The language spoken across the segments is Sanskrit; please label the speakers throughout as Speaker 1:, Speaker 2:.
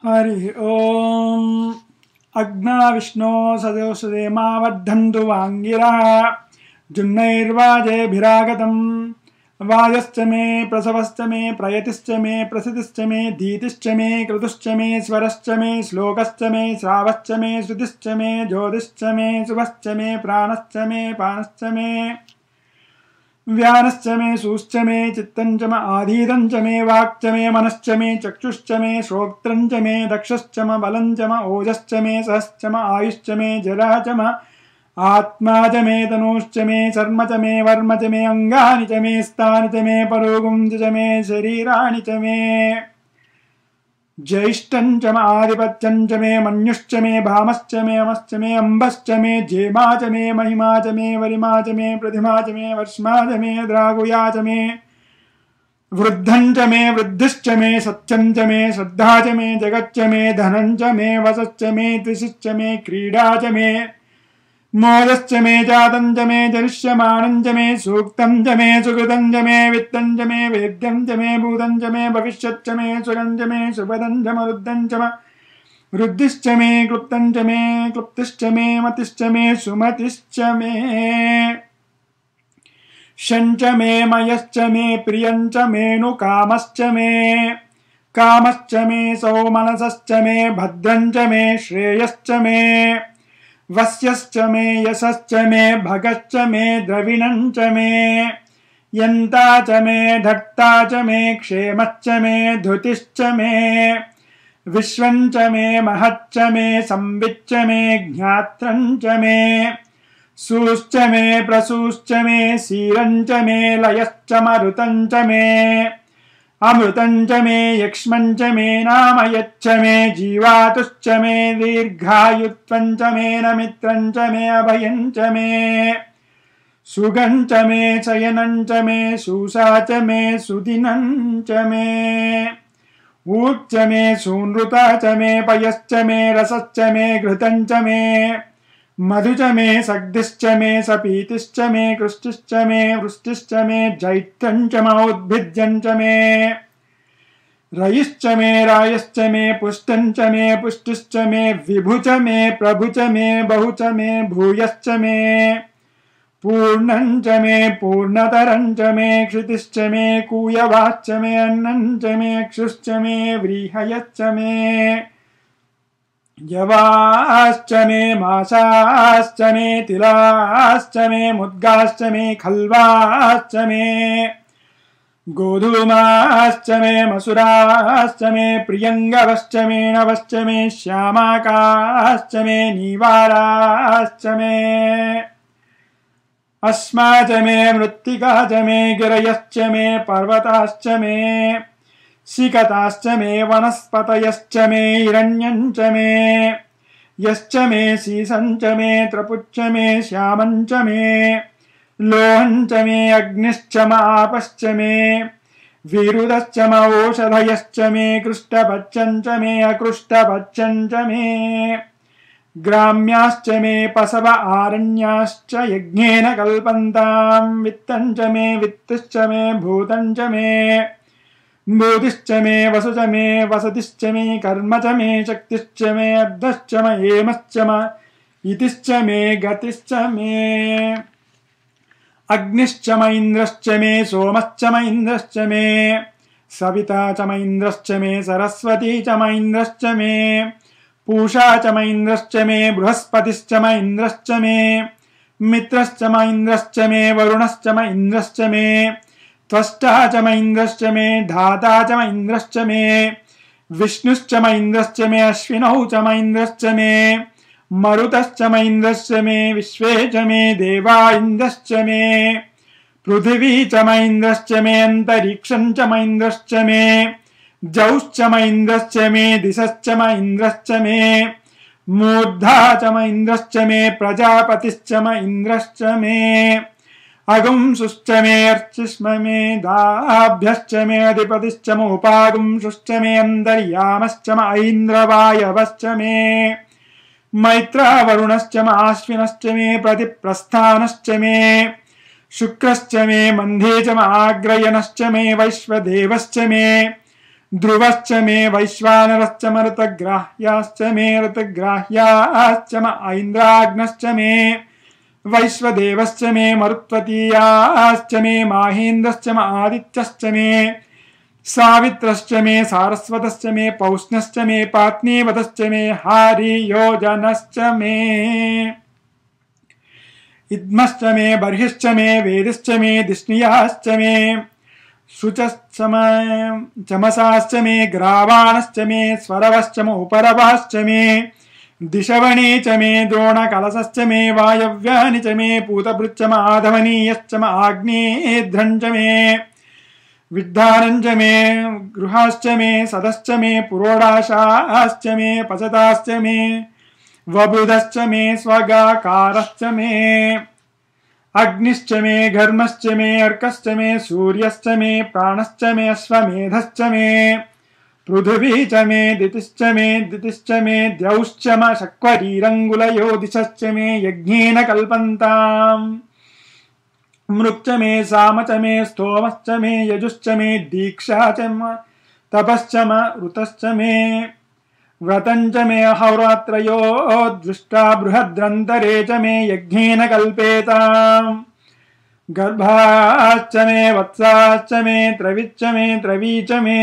Speaker 1: हरि ओम। अग्ना विष्णो सदोषदेमा वर्धन्तु वांगिरा जुन्नैर्वाजेभिरागतम् वाजश्च मे प्रसवश्च मे प्रयतिश्च मे प्रसिद्धिश्च मे धीतिश्च मे क्रतुश्च मे स्वरश्च मे श्लोकश्च मे श्रावश्च मे श्रुतिश्च मे ज्योतिश्च मे शुभश्च मे प्राणश्च मे पानश्च मे व्यानश्च मे सूश्च मे चित्तञ्च म आधीतञ्च मे वाक्च मे मनश्च मे चक्षुश्च मे श्रोत्रञ्च मे दक्षश्च म बलञ्च म ओजश्च मे सहश्च म आयुश्च मे जरा च म आत्मा च मे तनूश्च मे शर्म च मे वर्म च मे अङ्गानि च मे स्थानि च मे परोगुञ्च च मे शरीराणि च मे ज्येष्ठञ्च म आधिपत्यञ्च मे मन्युश्च मे भामश्च मे अमश्च मे अम्बश्च मे जेमा च मे महिमा च मे वरिमा च मे प्रतिमा च मे वर्ष्मा च मे द्रागुया च मे वृद्धञ्च मे वृद्धिश्च मे सत्यञ्च मे श्रद्धा च मे जगच्च मे धनञ्च मे वसश्च मे द्विषश्च मे क्रीडा च मे मोदश्च मे जातञ्च मे जनिष्यमाणञ्च मे सूक्तञ्च मे सुकृतञ्च मे वित्तञ्च मे वेद्यञ्च मे भूतञ्च मे भविष्यच्च मे सुरञ्च मे सुपदञ्च मरुद्धञ्च म रुद्धिश्च मे क्लुप्तञ्च मे क्लुप्तिश्च मे मतिश्च मे सुमतिश्च मे शञ्च मे मयश्च मे प्रियञ्च मेनुकामश्च मे कामश्च मे सौमनसश्च मे भद्रञ्च मे श्रेयश्च मे वस्यश्च मे यशश्च मे भगश्च मे द्रविणञ्च मे यन्ता च मे धर्ता च मे क्षेमश्च मे धृतिश्च मे विश्वञ्च मे महच्च मे संविच्च मे ज्ञात्रञ्च मे सूश्च मे प्रसूश्च मे सीरञ्च मे लयश्च मरुतञ्च मे अमृतञ्च मे यक्ष्मञ्च मे नामयच्च मे जीवातुश्च मे दीर्घायुत्वञ्च मे नमित्रञ्च मे अभयञ्च मे सुगञ्च मे शयनञ्च मे सूषा च मे सुदिनञ्च मे ऊर्च मे सूनृता च मे पयश्च मे रसश्च मे घृतञ्च मे मधु च मे सग्धिश्च मे सपीतिश्च मे कृष्टिश्च मे वृष्टिश्च मे जैत्यञ्च मौद्भिद्यञ्च मे रयिश्च मे रायश्च मे पुष्टञ्च मे पुष्टिश्च मे विभु च मे प्रभु च मे बहु च मे भूयश्च मे पूर्णञ्च मे पूर्णतरञ्च मे क्षितिश्च मे कूयवाश्च मे अन्नञ्च मे क्षुश्च मे व्रीहयश्च मे यवाश्च मे मासाश्च मे तिलाश्च मे मुद्गाश्च मे खल्वाश्च मे गोधूमाश्च मे मसुराश्च मे प्रियङ्गवश्च मे नवश्च मे श्यामाकाश्च मे नीवाराश्च मे अस्मा च मे मृत्तिका च मे गिरयश्च मे पर्वताश्च मे सिकताश्च मे वनस्पतयश्च मे हिरण्यञ्च मे यश्च मे सीसञ्च मे त्रपुच्च मे श्यामञ्च मे लोहञ्च मे अग्निश्च मापश्च मे विरुदश्च मौषधयश्च मे कृष्टपच्यञ्च मे अकृष्टपच्यञ्च मे ग्राम्याश्च मे पशव आरण्याश्च यज्ञेन कल्पन्तां वित्तञ्च मे वित्तिश्च मे भूतञ्च मे भूतिश्च मे वसु च मे वसतिश्च मे कर्म च मे शक्तिश्च मे अर्धश्च म हेमश्च म इतिश्च मे गतिश्च मे अग्निश्च म इन्द्रश्च मे सोमश्च म इन्द्रश्च मे सविता च म इन्द्रश्च मे सरस्वती च म इन्द्रश्च मे पूषा च म इन्द्रश्च मे बृहस्पतिश्च म इन्द्रश्च मे मित्रश्च म इन्द्रश्च मे वरुणश्च म इन्द्रश्च मे त्वष्टा च म इन्द्रश्च मे धाता च म इन्द्रश्च मे विष्णुश्च म इन्द्रश्च मे अश्विनौ च म इन्द्रश्च मे मरुतश्च म इन्द्रश्च मे विश्वे च मे देवा इन्द्रश्च मे पृथिवी च म इन्द्रश्च मे अन्तरिक्षं च म इन्द्रश्च मे जौश्च म इन्द्रश्च मे दिशश्च म इन्द्रश्च मे मूर्धा च म इन्द्रश्च मे प्रजापतिश्च म इन्द्रश्च मे अगुंसुश्च मे अर्चिष्म मे दाभ्यश्च मे अधिपतिश्च म उपागुंसुश्च मे अन्तर्यामश्च म ऐन्द्रवायवश्च मे मैत्रावरुणश्च म आश्विनश्च मे प्रतिप्रस्थानश्च मे शुक्रश्च मे मन्धे च म आग्रयणश्च मे वैश्वदेवश्च मे ध्रुवश्च मे वैश्वानरश्च मरुतग्राह्याश्च मे ऋतग्राह्याश्च म ऐन्द्राग्नश्च मे वैश्वदेवश्च मे मरुत्वतीयाश्च मे माहेन्द्रश्च म आदित्यश्च मे सावित्रश्च मे सारस्वतश्च मे पौष्णश्च मे पात्नीवतश्च मे हारियोजनश्च मे इद्मश्च मे बर्हिश्च मे वेदिश्च मे दिष्णियाश्च मे शुचश्च मे चमसाश्च मे ग्रावाणश्च मे स्वरवश्च म उपरवाश्च मे दिशवणी च मे द्रोणकलशश्च मे वायव्यानि च मे पूतभृच्च म आधवनीयश्च म आग्नेयध्रञ्च मे विद्धानञ्च मे गृहाश्च मे सदश्च मे पुरोडाशाश्च मे पचताश्च मे वबुधश्च मे स्वगाकारश्च मे अग्निश्च मे घर्मश्च मे अर्कश्च मे सूर्यश्च मे प्राणश्च मे अश्वमेधश्च मे पृथिवी च मे दितिश्च मे द्यौश्च म शक्वरीरङ्गुलयो दिशश्च मे यज्ञेन कल्पन्ताम् मृक्च मे साम च मे स्तोमश्च मे यजुश्च मे दीक्षा च म तपश्च म ऋतश्च मे व्रतञ्च मे अहोरात्रयो दृष्टा बृहद्रन्तरे च मे यज्ञेन कल्पेताम् गर्भाश्च मे वत्साश्च मे त्रविच्च मे त्रवी च मे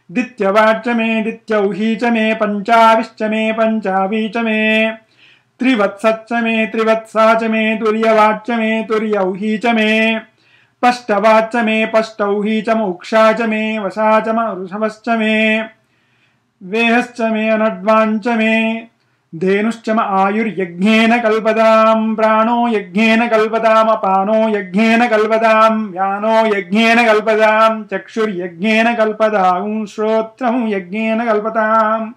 Speaker 1: दित्यवाच्च मे दित्यौही च मे पञ्चाविश्च मे पञ्चावी च मे त्रिवत्सच्च मे त्रिवत्सा च मे तुर्यवाच्च मे तुर्यौही च मे पष्टवाच्च मे पष्टौही च म उक्षा च मे वशा च म ऋषभश्च मे वेहश्च मे अनड्वाञ्च मे धेनुश्च म आयुर्यज्ञेन कल्पताम् प्राणो यज्ञेन कल्पताम् अपानो यज्ञेन कल्पताम् व्यानो यज्ञेन कल्पताम् चक्षुर्यज्ञेन कल्पताम् श्रोत्रं यज्ञेन कल्पताम्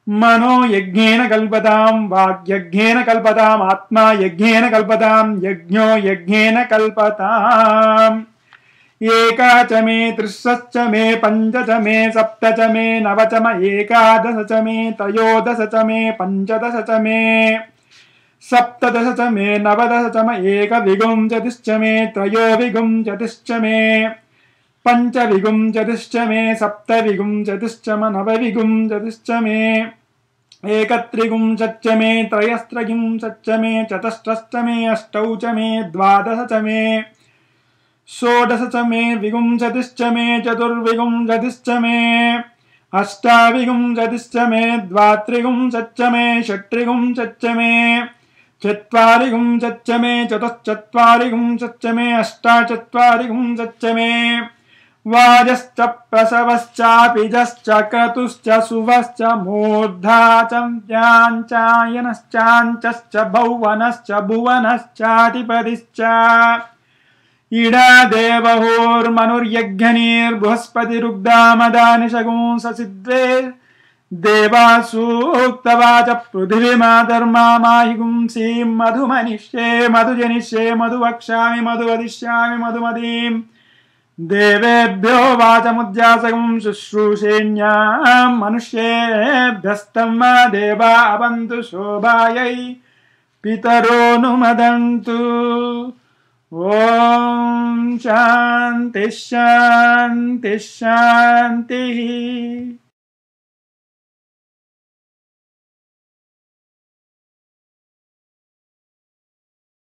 Speaker 1: मनो यज्ञेन कल्पताम् वाग्यज्ञेन कल्पताम् आत्मा यज्ञेन कल्पताम् यज्ञो यज्ञेन कल्पताम् एका च मे त्रिश्च मे पञ्च च मे सप्त च मे नव च म एकादश च मे त्रयोदश च मे पञ्चदश च मे सप्तदश च मे नवदश च म एकविंशतिश्च मे त्रयोविंशतिश्च मे पञ्चविंशतिश्च मे सप्तविंशतिश्च म नवविंशतिश्च मे एकत्रिंशच्च मे त्रयस्त्रिंशच्च मे चतुष्टश्च मे अष्टौ च मे द्वादश च मे षोडश च मे विंशतिश्च मे चतुर्विंशतिश्च मे अष्टाविंशतिश्च मे द्वात्रिंशच्च मे षट्त्रिंशच्च मे चत्वारिंशच्च मे चतुश्चत्वारिंशच्च मे अष्टाचत्वारिंशच्च मे वाजश्च प्रसवश्चापिजश्च क्रतुश्च सुवश्च मूर्धा च व्याञ्चायनश्चाञ्चश्च भौवनश्च भुवनश्चाधिपतिश्च इडा देवहोर्मनुर्यज्ञनीर्बृहस्पतिरुग्धामदानिशगुंससिद्वे देवासूक्तवाच पृथिवीमाधर्मा माहिगुंसीं मधुमनिष्ये मधुजनिष्ये मधुवक्ष्यामि मधुवदिष्यामि मधुमतीम् देवेभ्यो वाचमुद्यासगं शुश्रूषेण्याम् मनुष्येभ्यस्तम् देवा अवन्तु शोभायै पितरोऽनुमदन्तु ॐ शान्तिः शान्तिः शान्तिः।